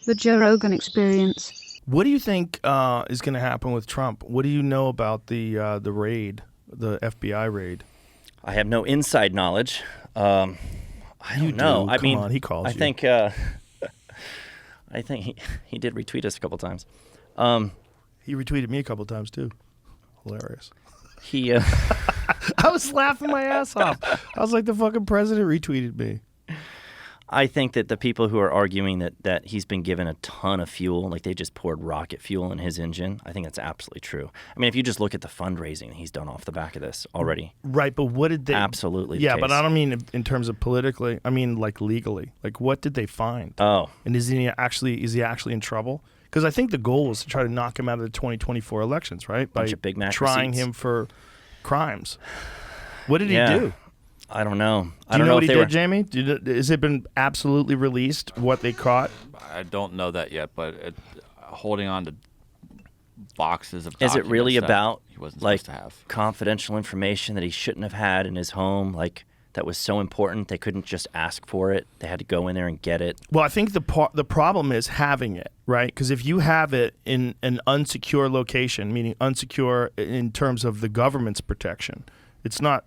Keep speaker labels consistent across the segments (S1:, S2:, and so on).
S1: The Joe Rogan Experience.
S2: What do you think is going to happen with Trump? What do you know about the raid, the FBI raid?
S3: I have no inside knowledge. I don't know.
S2: Come on, he calls you.
S3: I think he did retweet us a couple times.
S2: He retweeted me a couple times too. Hilarious.
S3: He.
S2: I was laughing my ass off. I was like, the fucking president retweeted me.
S3: I think that the people who are arguing that he's been given a ton of fuel, like they just poured rocket fuel in his engine, I think that's absolutely true. I mean, if you just look at the fundraising he's done off the back of this already.
S2: Right, but what did they...
S3: Absolutely.
S2: Yeah, but I don't mean in terms of politically. I mean, like, legally. Like, what did they find?
S3: Oh.
S2: And is he actually in trouble? Because I think the goal was to try to knock him out of the 2024 elections, right?
S3: Bunch of Big Mac
S2: trying
S3: receipts.
S2: him for crimes. What did he do?
S3: I don't know.
S2: Do you know what he did, Jamie? Has it been absolutely released what they caught?
S4: I don't know that yet, but holding on to boxes of documents
S3: is it really about
S4: he wasn't
S3: like
S4: supposed to have
S3: confidential information that he shouldn't have had in his home, like that was so important they couldn't just ask for it, they had to go in there and get it?
S2: Well, I think the problem is having it, right? Because if you have it in an unsecure location, meaning unsecure in terms of the government's protection, it's not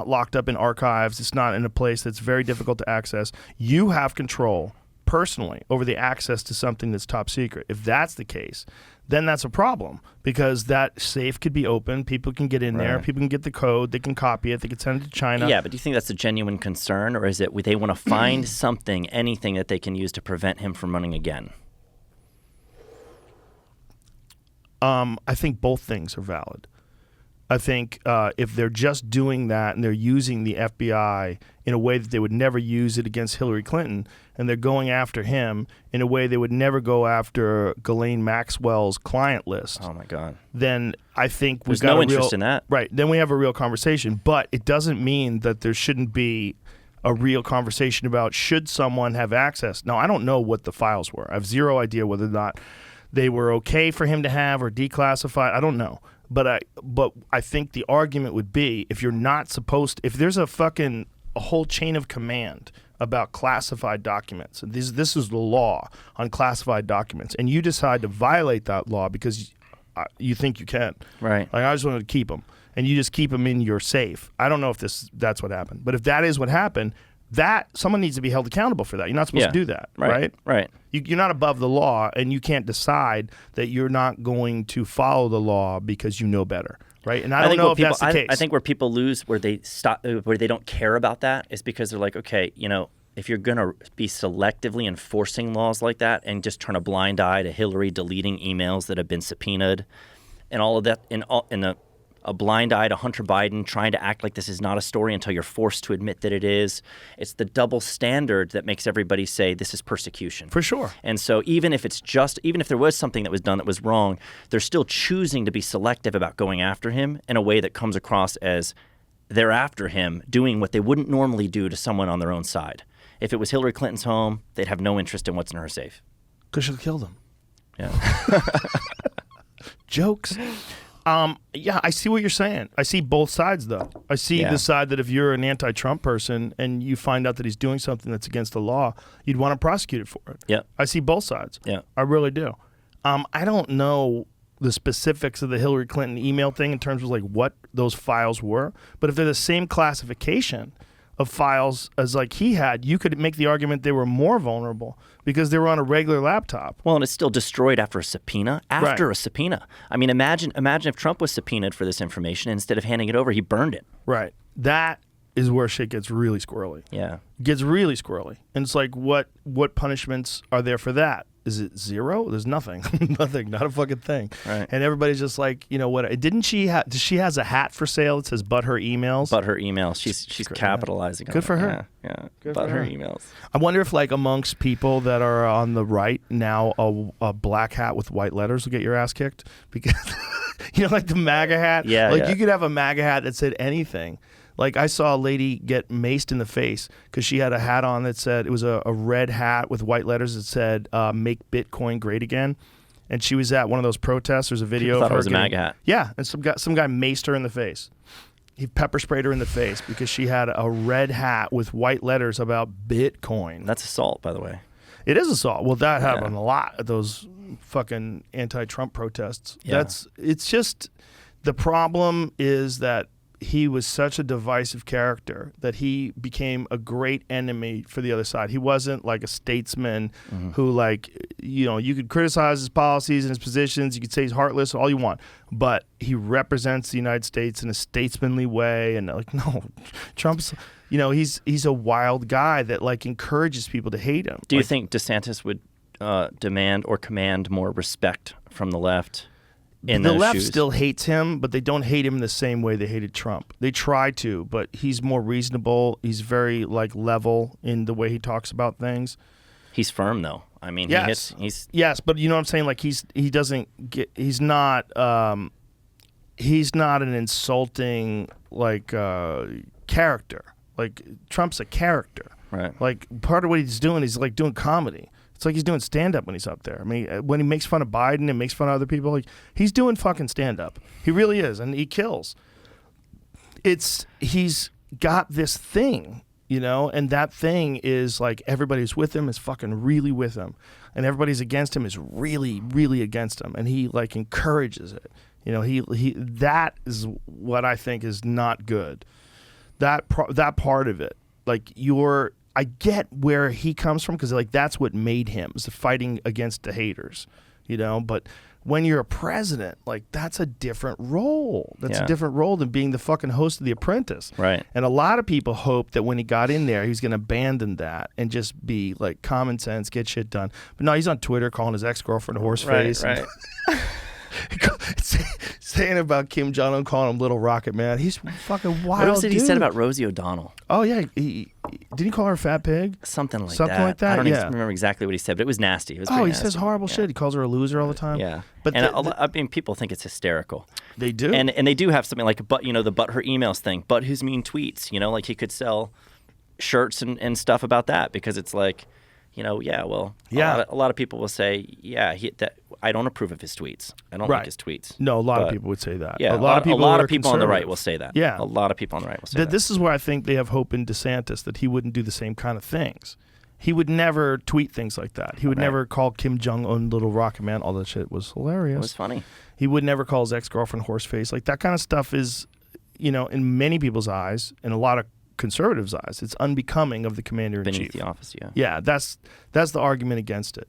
S2: locked up in archives. It's not in a place that's very difficult to access. You have control personally over the access to something that's top secret. If that's the case, then that's a problem because that safe could be open. People can get in there. People can get the code. They can copy it. They can send it to China.
S3: Yeah, but do you think that's a genuine concern, or is it they want to find something, anything that they can use to prevent him from running again?
S2: I think both things are valid. I think if they're just doing that and they're using the FBI in a way that they would never use it against Hillary Clinton, and they're going after him in a way they would never go after Ghislaine Maxwell's client list.
S3: Oh my God!
S2: Then I think we've
S3: There's
S2: got
S3: no interest in that.
S2: Right. Then we have a real conversation, but it doesn't mean that there shouldn't be a real conversation about should someone have access. Now, I don't know what the files were. I have zero idea whether or not they were okay for him to have or declassified. I don't know. But I think the argument would be if you're not supposed to, if there's a whole chain of command about classified documents, and this is the law on classified documents, and you decide to violate that law because you think you can.
S3: Right.
S2: Like, I just wanted to keep them, and you just keep them in your safe. I don't know if that's what happened, but if that is what happened, that someone needs to be held accountable for that. You're not supposed to do that, right?
S3: Right.
S2: You're not above the law, and you can't decide that you're not going to follow the law because you know better, right? And I don't know if that's the case.
S3: I think where people lose, where they stop, where they don't care about that, is because they're like, okay, if you're going to be selectively enforcing laws like that and just turn a blind eye to Hillary deleting emails that have been subpoenaed, and all of that, a blind eye to Hunter Biden trying to act like this is not a story until you're forced to admit that it is. It's the double standard that makes everybody say this is persecution.
S2: For sure.
S3: And so even if there was something that was done that was wrong, they're still choosing to be selective about going after him in a way that comes across as they're after him doing what they wouldn't normally do to someone on their own side. If it was Hillary Clinton's home, they'd have no interest in what's in her safe.
S2: Because she'll kill them.
S3: Yeah.
S2: Jokes. Yeah, I see what you're saying. I see both sides, though. I see the side that if you're an anti-Trump person and you find out that he's doing something that's against the law, you'd want to prosecute it for it.
S3: Yeah.
S2: I see both sides.
S3: Yeah.
S2: I really do. I don't know the specifics of the Hillary Clinton email thing in terms of like what those files were, but if they're the same classification of files as like he had, you could make the argument they were more vulnerable because they were on a regular laptop.
S3: Well, and it's still destroyed after a subpoena. A subpoena. I mean, imagine if Trump was subpoenaed for this information, and instead of handing it over, he burned it.
S2: Right. That is where shit gets really squirrely.
S3: Yeah.
S2: It gets really squirrely. And it's like, what punishments are there for that? Is it zero? There's nothing. Nothing. Not a fucking thing.
S3: Right.
S2: And everybody's just like, what? Didn't she she has a hat for sale that says "But her emails"?
S3: But her emails. She's capitalizing on it.
S2: Good for her.
S3: Yeah.
S2: Good
S3: But
S2: for
S3: her
S2: her.
S3: emails.
S2: I wonder if like amongst people that are on the right now, a black hat with white letters will get your ass kicked because like the MAGA hat.
S3: Yeah.
S2: Like you could have a MAGA hat that said anything. Like I saw a lady get maced in the face because she had a hat on that said, it was a red hat with white letters that said, "Make Bitcoin Great Again." And she was at one of those protests. There's a video
S3: People
S2: of
S3: thought
S2: her
S3: it was a MAGA hat.
S2: Yeah, and some guy maced her in the face. He pepper sprayed her in the face because she had a red hat with white letters about Bitcoin.
S3: That's assault, by the way.
S2: It is assault. Well, that happened a lot at those fucking anti-Trump protests.
S3: Yeah.
S2: It's just the problem is that he was such a divisive character that he became a great enemy for the other side. He wasn't like a statesman who, like, you know, you could criticize his policies and his positions. You could say he's heartless, all you want, but he represents the United States in a statesmanly way. And like, no, Trump's, you know, he's a wild guy that like encourages people to hate him.
S3: Do you think DeSantis would demand or command more respect from the left?
S2: The left still hates him, but they don't hate him in the same way they hated Trump. They try to, but he's more reasonable. He's very like level in the way he talks about things.
S3: He's firm though. I mean,
S2: yes,
S3: he's
S2: but you know what I'm saying? Like he's not an insulting like character. Like Trump's a character.
S3: right.
S2: Like part of what he's doing is like doing comedy. It's like he's doing stand-up when he's up there. I mean, when he makes fun of Biden and makes fun of other people, like he's doing fucking stand-up. He really is, and he kills. He's got this thing, you know, and that thing is like everybody who's with him is fucking really with him, and everybody's against him is really, really against him, and he like encourages it. You know, he that is what I think is not good. That part of it, like I get where he comes from because like that's what made him, is the fighting against the haters, you know. But when you're a president, like that's a different role. That's a different role than being the fucking host of The Apprentice.
S3: Right.
S2: And a lot of people hoped that when he got in there, he was going to abandon that and just be like common sense, get shit done. But no, he's on Twitter calling his ex-girlfriend a horse face.
S3: Right.
S2: Saying about Kim Jong-un, calling him Little Rocket Man. He's fucking wild.
S3: What was it
S2: dude.
S3: he said about Rosie O'Donnell?
S2: Oh yeah, didn't he call her a fat pig?
S3: Something like
S2: Something
S3: that.
S2: like that.
S3: I don't
S2: yeah.
S3: even remember exactly what he said, but it was nasty. It was
S2: Oh,
S3: pretty
S2: he
S3: nasty.
S2: says horrible shit. He calls her a loser all the time.
S3: Yeah,
S2: but
S3: I mean, people think it's hysterical.
S2: They do,
S3: and they do have something like the but her emails thing, but his mean tweets. You know, like he could sell shirts and stuff about that because it's like, you know, a lot of people will say, I don't approve of his tweets. I don't like his tweets.
S2: No, a lot of people would say that.
S3: Yeah,
S2: a lot of people
S3: on the right will say that.
S2: Yeah,
S3: a lot of people on the right will say that.
S2: This is where I think they have hope in DeSantis that he wouldn't do the same kind of things. He would never tweet things like that. He would never call Kim Jong-un Little Rocket Man. All that shit was hilarious.
S3: It was funny.
S2: He would never call his ex-girlfriend horseface. Like that kind of stuff is, you know, in many people's eyes, in a lot of conservatives' eyes, it's unbecoming of the commander-in-chief.
S3: Beneath the office, yeah.
S2: Yeah, that's the argument against it.